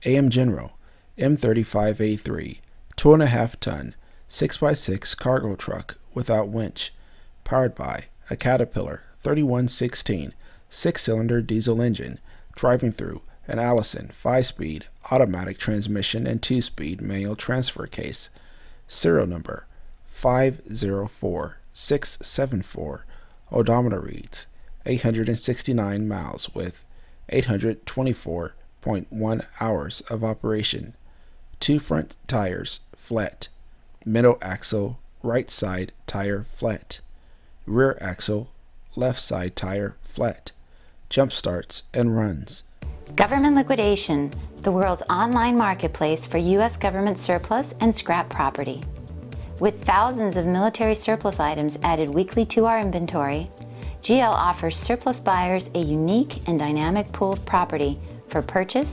AM General M35A3 2.5 ton 6x6 cargo truck without winch, powered by a Caterpillar 3116 6-cylinder diesel engine, driving through an Allison 5-speed automatic transmission and 2-speed manual transfer case. Serial number 504674. Odometer reads 869 miles with 824.1 hours of operation. 2 front tires flat. Middle axle right side tire flat. Rear axle left side tire flat. Jump starts and runs. Government Liquidation, the world's online marketplace for U.S. government surplus and scrap property. With thousands of military surplus items added weekly to our inventory, GL offers surplus buyers a unique and dynamic pool of property for purchase,